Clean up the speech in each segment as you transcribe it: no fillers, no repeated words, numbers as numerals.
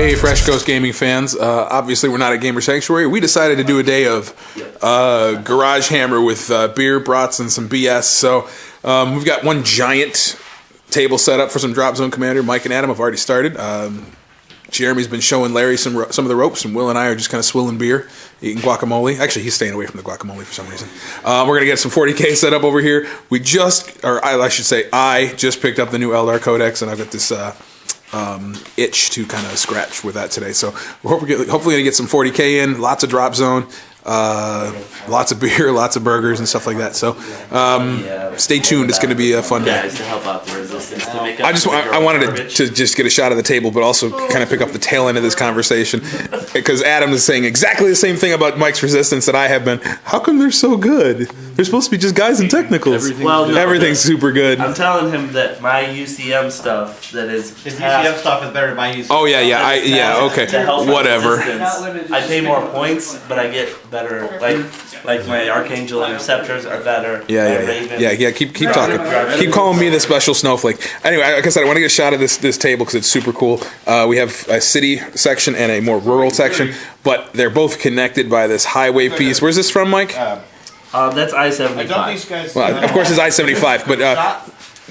Hey, Fresh Coast Gaming fans. Obviously, we're not a gamer sanctuary. We decided to do a day of Garage Hammer with beer, brats, and some BS. So we've got one giant table set up for some Drop Zone Commander. Mike and Adam have already started. Jeremy's been showing Larry some of the ropes, and Will and I are just kind of swilling beer, eating guacamole. Actually, he's staying away from the guacamole for some reason. We're going to get some 40k set up over here. I just picked up the new Eldar Codex, and I've got this itch to kind of scratch with that today. So we're hopefully going to get some 40k in, lots of Drop Zone, lots of beer, lots of burgers and stuff like that. So stay tuned. It's going to be a fun day. I wanted to just get a shot of the table, but also kind of pick up the tail end of this conversation, because Adam is saying exactly the same thing about Mike's Resistance that I have been. How come they're so good? They're supposed to be just guys in technicals. Everything's super good. I'm telling him that my UCM stuff his UCM stuff is better than my UCM. Oh yeah, okay, whatever. I pay more points, but I get better. Like my Archangel Interceptors are better. Yeah. Keep talking. Keep calling me the special snowflake. Anyway, like I said, I want to get a shot of this table because it's super cool. We have a city section and a more rural section, but they're both connected by this highway piece. Where's this from, Mike? That's I-75. Well, of course it's I-75, but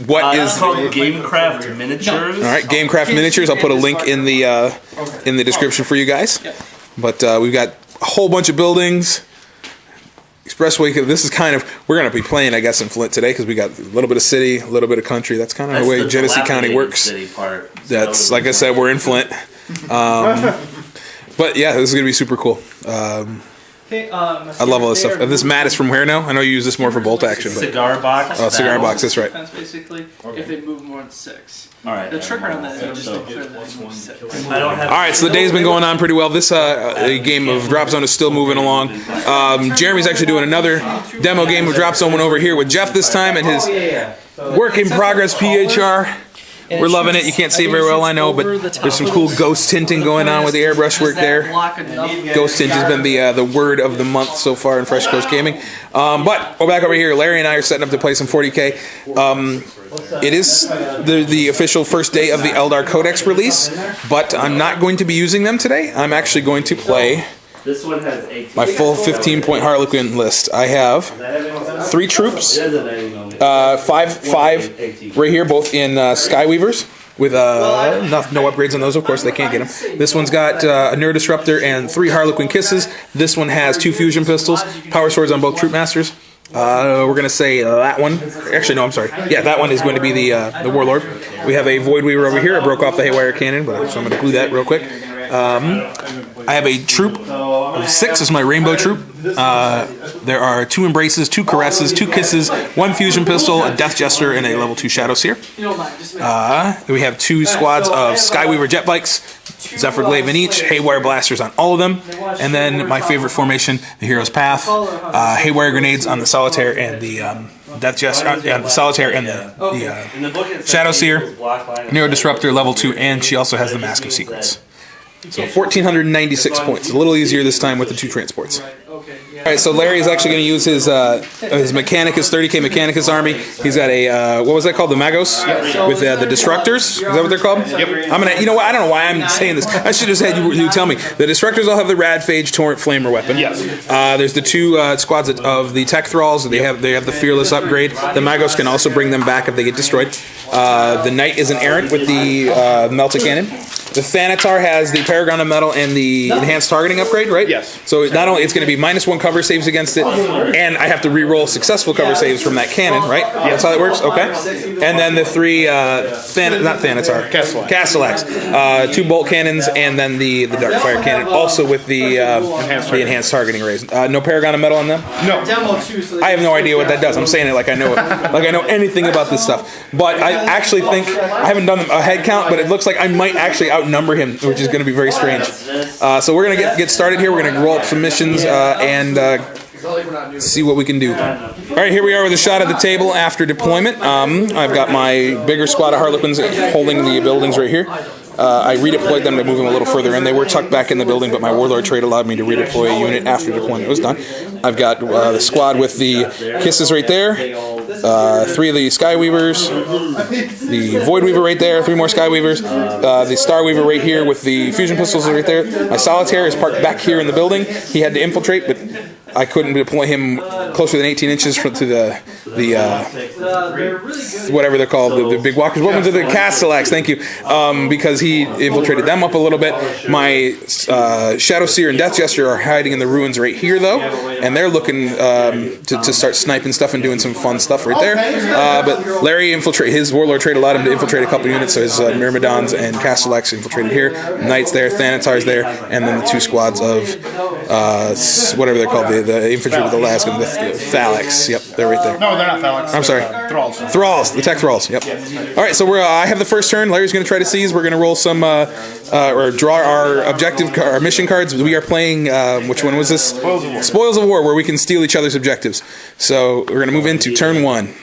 what is called Gamecraft Miniatures? All right, Gamecraft Miniatures. I'll put a link in the description for you guys. But we've got a whole bunch of buildings. Expressway. This is kind of, we're going to be playing, I guess, in Flint today because we got a little bit of city, a little bit of country. That's kind of the way Genesee County works. City part. That's like I said, we're in Flint. But yeah, this is going to be super cool. I love all this stuff. This mat is from where now? I know you use this more for bolt action. But cigar box. Oh, cigar box. That's right. That's basically if they move more than 6. All right. The trick around that is just all right, so the day's been going on pretty well. This game of Drop Zone is still moving along. Jeremy's actually doing another demo game of Drop Zone one over here with Jeff this time and his work in progress PHR. We're loving it. You can't see it very well, I know, but there's some cool ghost tinting going on with the airbrush work there. Ghost tint has been the word of the month so far in Fresh Coast Gaming. But we're back over here. Larry and I are setting up to play some 40k. It is the official first day of the Eldar Codex release, but I'm not going to be using them today. I'm actually going to play my full 15-point Harlequin list. I have 3 troops, 5 right here, both in Skyweavers, with no upgrades on those, of course, they can't get them. This one's got a Neurodisruptor and 3 Harlequin Kisses. This one has 2 Fusion Pistols, Power Swords on both Troop Masters. We're going to say that one. Actually, no, I'm sorry. Yeah, that one is going to be the Warlord. We have a Void Weaver over here. I broke off the Haywire Cannon, so I'm going to glue that real quick. I have a troop of 6 as my rainbow troop. There are 2 Embraces, 2 Caresses, 2 Kisses, 1 Fusion Pistol, a Death Jester, and a level 2 Shadow Seer. We have 2 squads of Skyweaver jet bikes, Zephyr Glaive in each, Haywire Blasters on all of them, and then my favorite formation, the Hero's Path, Haywire Grenades on the Solitaire and the Death Jester, the Solitaire and the Shadow Seer, Neurodisruptor level 2, and she also has the Mask of Secrets. So 1,496 points. A little easier this time with the 2 transports. Alright, so Larry is actually going to use his Mechanicus, 30k Mechanicus army. He's got a, what was that called? The Magos? With the Destructors? Is that what they're called? Yep. I'm gonna, you know what, I don't know why I'm saying this. I should have had you tell me. The Destructors all have the Radphage Torrent Flamer weapon. Yes. There's the 2 squads of the Tech Thralls. They have the Fearless upgrade. The Magos can also bring them back if they get destroyed. The Knight is an Errant with the Melta Cannon. The Thanatar has the Paragon of Metal and the Enhanced Targeting upgrade, right? Yes. So not only it's going to be -1 cover saves against it, and I have to re-roll successful cover saves from that cannon, right? That's how that works? Okay. And then the 3, not Thanatar, Castellax. 2 bolt cannons, and then the Darkfire cannon, also with the enhanced targeting raise. No Paragon of Metal on them? No. I have no idea what that does. I'm saying it like I know it, like I know anything about this stuff. But I actually think, I haven't done a head count, but it looks like I might actually outnumber him, which is going to be very strange. So we're going to get started here. We're going to roll up some missions and see what we can do. All right, here we are with a shot at the table after deployment. I've got my bigger squad of Harlequins holding the buildings right here. I redeployed them to move them a little further in. They were tucked back in the building, but my Warlord trait allowed me to redeploy a unit after deployment was done. I've got the squad with the Kisses right there, 3 of the Skyweavers, the Void Weaver right there, 3 more Skyweavers, the Star Weaver right here with the fusion pistols right there. My Solitaire is parked back here in the building. He had to infiltrate, but I couldn't deploy him closer than 18 inches to the whatever they're called, the big walkers. What was it? The Castellax, thank you. Because he infiltrated them up a little bit. My Shadow Seer and Death Jester are hiding in the ruins right here, though, and they're looking to start sniping stuff and doing some fun stuff right there. But Larry his Warlord trait allowed him to infiltrate a couple units, so his Myrmidons and Castellax infiltrated here. Knights there, Thanatars there, and then the 2 squads of whatever they're called, the infantry with the Alaskan, the Thalax. Yep, they're right there. No, they're not Thalax. I'm sorry. Thralls. Thralls, the tech Thralls. Yep. All right, so I have the first turn. Larry's going to try to seize. We're going to roll some or draw our mission cards. We are playing which one was this? Spoils of War, where we can steal each other's objectives. So we're going to move into turn 1.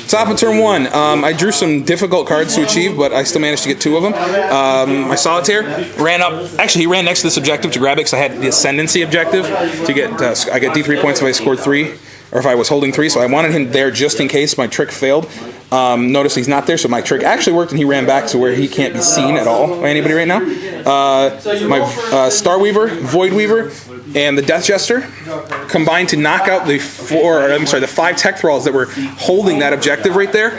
Top of turn 1, I drew some difficult cards to achieve, but I still managed to get 2 of them. My Solitaire ran up. Actually, he ran next to this objective to grab it because I had the Ascendancy objective to get. I get D3 points if I scored 3, or if I was holding 3. So I wanted him there just in case my trick failed. Notice he's not there, so my trick actually worked, and he ran back to where he can't be seen at all by anybody right now. My Star Weaver, Void Weaver, and the Death Jester combined to knock out the 5 Tech Thralls that were holding that objective right there,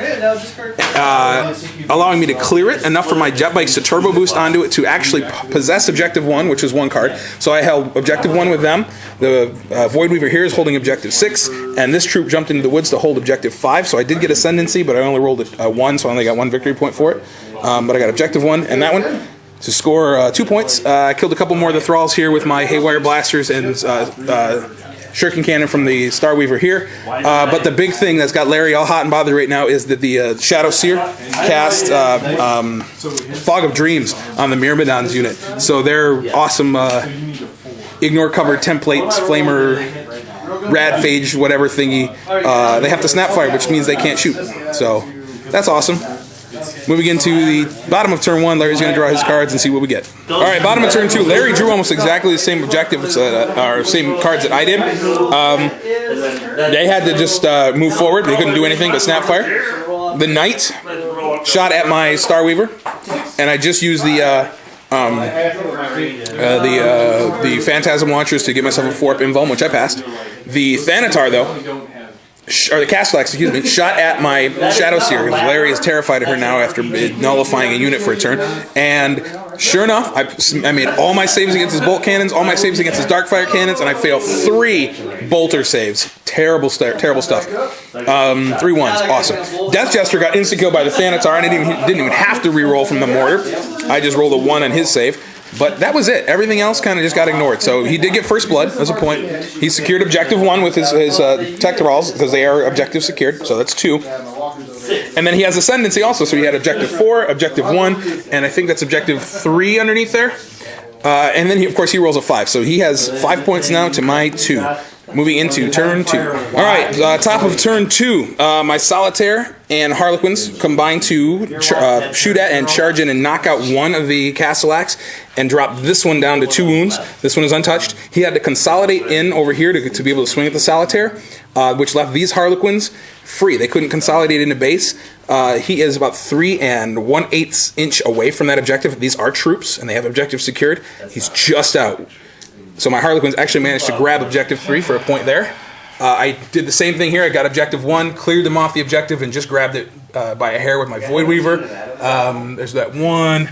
allowing me to clear it enough for my jet bikes to turbo boost onto it to actually possess Objective 1, which is 1 card. So I held Objective 1 with them. The Void Weaver here is holding Objective 6, and this troop jumped into the woods to hold Objective 5. So I did get Ascendancy, but I only rolled a 1, so I only got 1 victory point for it. But I got Objective 1 and that one to score 2 points. I killed a couple more of the Thralls here with my Haywire Blasters and Shuriken Cannon from the Star Weaver here. But the big thing that's got Larry all hot and bothered right now is that the Shadow Seer cast Fog of Dreams on the Myrmidons unit. So they're awesome ignore cover templates, flamer, rad phage, whatever thingy. They have to snapfire, which means they can't shoot. So that's awesome. Moving into the bottom of turn 1, Larry's going to draw his cards and see what we get. All right, bottom of turn 2. Larry drew almost exactly the same objectives, or same cards that I did. They had to just move forward. They couldn't do anything but snapfire. The Knight shot at my Star Weaver, and I just used the Phantasm Launchers to give myself a 4-up invuln, which I passed. The Thanatar, though, or the Castellax, excuse me, shot at my Shadow Seer. Larry is terrified of her now after nullifying a unit for a turn. And sure enough, I made all my saves against his bolt cannons, all my saves against his darkfire cannons, and I failed 3 bolter saves. Terrible stuff. 3 1s, awesome. Death Jester got insta-killed by the Thanatar, and I didn't even have to re-roll from the mortar. I just rolled a 1 on his save. But that was it. Everything else kind of just got ignored. So he did get first blood. That's a point. He secured Objective 1 with his Tech Thralls, because they are objective secured. So that's 2. And then he has Ascendancy also. So he had Objective 4, Objective 1, and I think that's Objective 3 underneath there. And then, of course, he rolls a 5. So he has 5 points now to my 2. Moving into turn 2. All right, top of turn 2. My Solitaire and Harlequins combine to shoot at and charge in and knock out 1 of the Castellax and drop this one down to 2 wounds. This one is untouched. He had to consolidate in over here to be able to swing at the Solitaire, which left these Harlequins free. They couldn't consolidate into base. He is about 3 1/8 inch away from that objective. These are troops, and they have objective secured. He's just out. So my Harlequins actually managed to grab Objective 3 for a point there. I did the same thing here. I got Objective 1, cleared them off the objective, and just grabbed it by a hair with my Void Weaver. There's that one.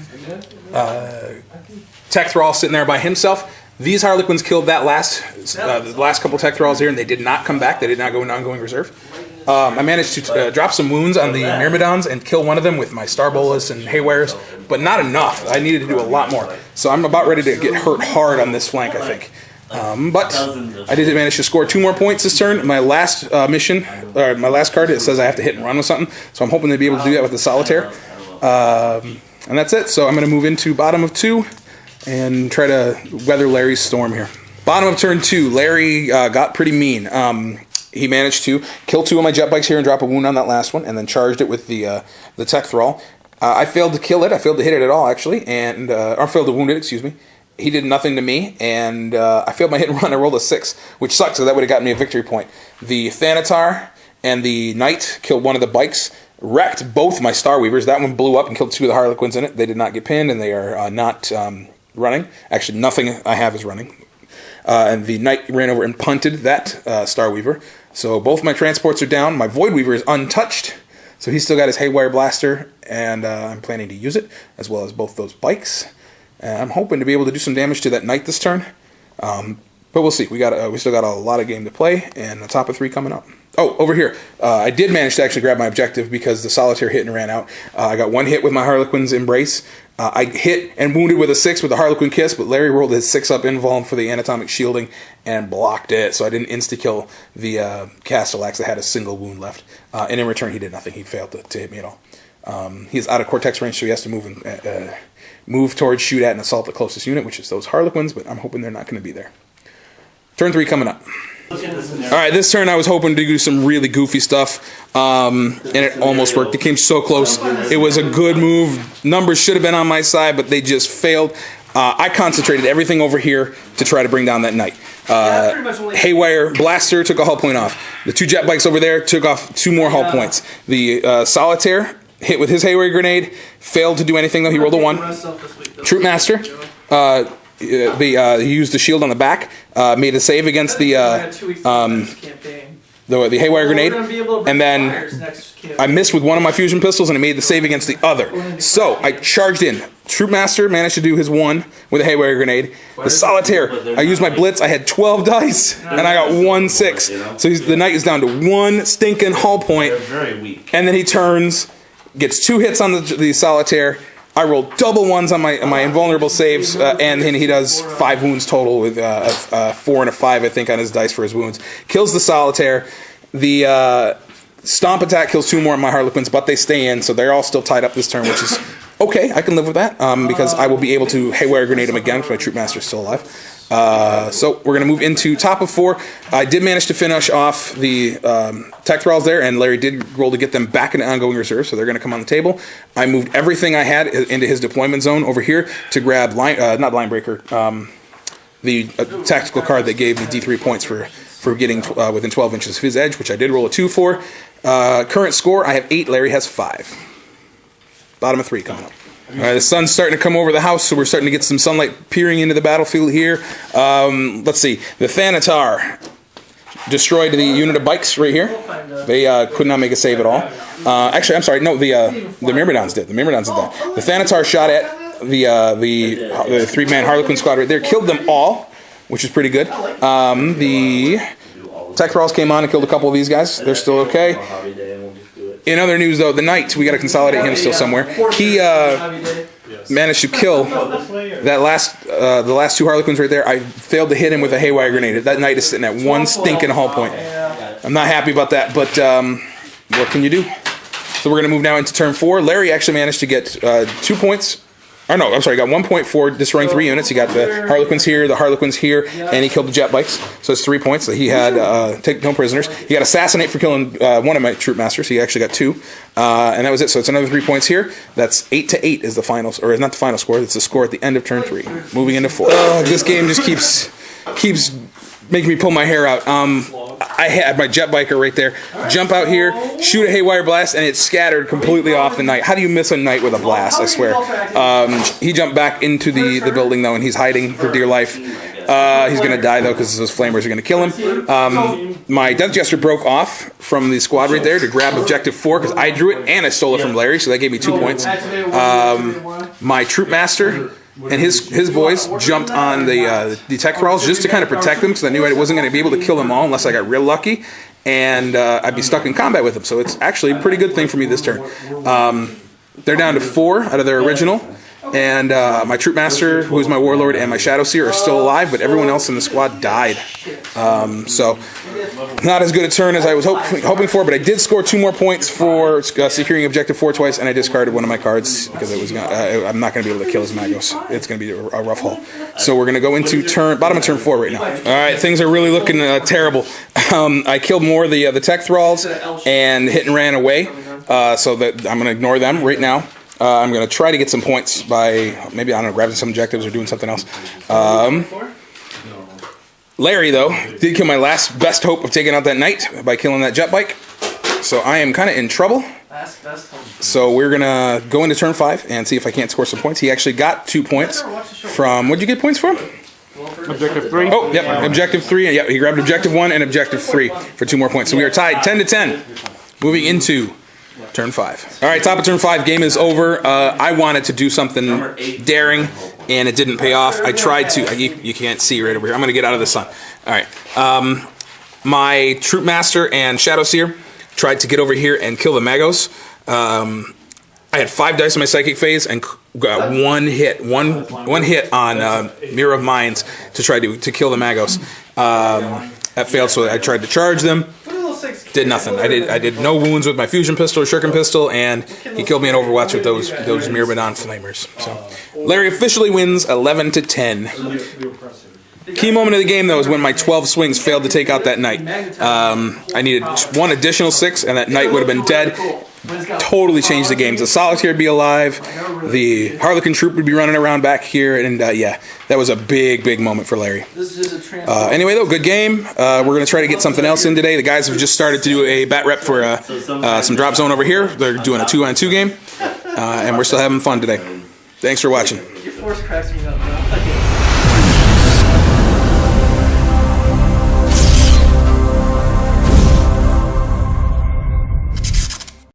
Tech Thrall sitting there by himself. These Harlequins killed that the last couple Tech Thralls here, and they did not come back. They did not go into ongoing reserve. I managed to drop some wounds on the Myrmidons and kill one of them with my Star Bolus and Haywires, but not enough. I needed to do a lot more. So I'm about ready to get hurt hard on this flank, I think. But I did manage to score 2 more points this turn. My last mission, or my last card, it says I have to hit and run with something. So I'm hoping to be able to do that with the Solitaire. And that's it. So I'm going to move into bottom of 2 and try to weather Larry's storm here. Bottom of turn 2, Larry got pretty mean. He managed to kill 2 of my jet bikes here and drop a wound on that last one, and then charged it with the Tech Thrall. I failed to kill it. I failed to hit it at all, actually, and or failed to wound it. Excuse me. He did nothing to me, and I failed my hit and run. I rolled a 6, which sucks, so that would have gotten me a victory point. The Thanatar and the Knight killed one of the bikes, wrecked both my Star Weavers. That one blew up and killed 2 of the Harlequins in it. They did not get pinned, and they are not running. Actually, nothing I have is running. And the Knight ran over and punted that Star Weaver. So both my transports are down. My Void Weaver is untouched, so he's still got his Haywire Blaster, and I'm planning to use it, as well as both those bikes. I'm hoping to be able to do some damage to that Knight this turn, but we'll see. We still got a lot of game to play, and the top of 3 coming up. Oh, over here, I did manage to actually grab my objective because the Solitaire hit and ran out. I got 1 hit with my Harlequin's Embrace. I hit and wounded with a 6 with the Harlequin Kiss, but Larry rolled his 6-up invuln for the Anatomic Shielding and blocked it, so I didn't insta-kill the Castellax that had a single wound left. And in return, he did nothing. He failed to hit me at all. He's out of Cortex range, so he has to move towards shoot at and assault the closest unit, which is those Harlequins, but I'm hoping they're not going to be there. Turn 3 coming up. Alright, this turn I was hoping to do some really goofy stuff, and it almost worked. It came so close. It was a good move. Numbers should have been on my side, but they just failed. I concentrated everything over here to try to bring down that Knight. Haywire Blaster took a hull point off. The 2 jet bikes over there took off 2 more hull points. The Solitaire hit with his Haywire Grenade, failed to do anything though. He rolled a 1. Troop Master, he used the shield on the back, made a save against the Haywire Grenade, and then I missed with one of my fusion pistols, and I made the save against the other. So I charged in. Troop Master managed to do his 1 with a Haywire Grenade. The Solitaire, I used my Blitz. I had 12 dice, and I got 1 6. So the Knight is down to 1 stinking hull point, and then he turns, gets 2 hits on the Solitaire. I rolled double 1s on my invulnerable saves, and he does 5 wounds total with a 4 and a 5, I think, on his dice for his wounds. Kills the Solitaire. The Stomp attack kills 2 more of my Harlequins, but they stay in, so they're all still tied up this turn, which is okay. I can live with that, because I will be able to Haywire Grenade him again because my Troop Master is still alive. So we're going to move into top of 4. I did manage to finish off the tech thralls there, and Larry did roll to get them back into ongoing reserve, so they're going to come on the table. I moved everything I had into his deployment zone over here to grab not Linebreaker, the tactical card that gave me D3 points for getting within 12 inches of his edge, which I did roll a 2 for. Current score, I have 8. Larry has 5. Bottom of 3 coming up. All right, the sun's starting to come over the house, so we're starting to get some sunlight peering into the battlefield here. Let's see. The Thanatar destroyed the unit of bikes right here. They could not make a save at all. Actually, I'm sorry. No, the Myrmidons did. The Myrmidons did that. The Thanatar shot at the 3-man Harlequin squad right there, killed them all, which is pretty good. The Tech Thralls came on and killed a couple of these guys. They're still okay. In other news, though, the Knight, we got to consolidate him still somewhere. He managed to kill that the last 2 Harlequins right there. I failed to hit him with a Haywire Grenade. That Knight is sitting at 1 stinking hull point. I'm not happy about that, but what can you do? So we're going to move now into turn 4. Larry actually managed to get 2 points. Or no, I'm sorry, he got 1 point for destroying 3 units. He got the Harlequins here, and he killed the jet bikes. So it's 3 points. So he had take no prisoners. He got assassinate for killing one of my troop masters. He actually got 2, and that was it. So it's another 3 points here. That's 8-8 is the final, or not the final score. It's the score at the end of turn 3. Moving into 4. This game just keeps making me pull my hair out. I had my jet biker right there. Jump out here, shoot a Haywire Blast, and it's scattered completely off the Knight. How do you miss a Knight with a blast, I swear? He jumped back into the building, though, and he's hiding for dear life. He's going to die, though, because those flamers are going to kill him. My Death Jester broke off from the squad right there to grab Objective 4, because I drew it, and I stole it from Larry, so that gave me 2 points. My Troop Master and his boys jumped on the Tech Thralls just to kind of protect them, because I knew I wasn't going to be able to kill them all unless I got real lucky, and I'd be stuck in combat with them. So it's actually a pretty good thing for me this turn. They're down to 4 out of their original, and my Troop Master, who is my Warlord, and my Shadow Seer are still alive, but everyone else in the squad died. So not as good a turn as I was hoping for, but I did score 2 more points for securing Objective 4 twice, and I discarded one of my cards because I'm not going to be able to kill his Magos. It's going to be a rough haul. So we're going to go into bottom of turn 4 right now. All right, things are really looking terrible. I killed more of the Tech Thralls and hit and ran away, so that I'm going to ignore them right now. I'm going to try to get some points by maybe, I don't know, grabbing some objectives or doing something else. Larry, though, did kill my last best hope of taking out that knight by killing that jet bike. So I am kind of in trouble. So we're going to go into turn 5 and see if I can't score some points. He actually got 2 points from, what'd you get points from? Objective 3. Oh, yep, objective 3. Yeah, he grabbed objective 1 and objective 3 for 2 more points. So we are tied 10-10. Moving into turn 5. All right, top of turn 5. Game is over. I wanted to do something daring, and it didn't pay off. I tried to. You can't see right over here. I'm going to get out of the sun. All right. My Troop Master and Shadow Seer tried to get over here and kill the Magos. I had 5 dice in my Psychic phase and got one hit on Mirror of Minds to try to kill the Magos. That failed, so I tried to charge them. Did nothing. I did no wounds with my fusion pistol or shuriken pistol, and he killed me in Overwatch with those Myrmidon flamers. So Larry officially wins 11-10. Key moment of the game, though, is when my 12 swings failed to take out that knight. I needed 1 additional 6, and that knight would have been dead. Totally changed the game. The Solitaire would be alive. The Harlequin troop would be running around back here, and yeah, that was a big moment for Larry. Anyway, though, good game. We're going to try to get something else in today. The guys have just started to do a bat rep for some drop zone over here. They're doing a 2-on-2 game, and we're still having fun today. Thanks for watching. Your force cracks me up.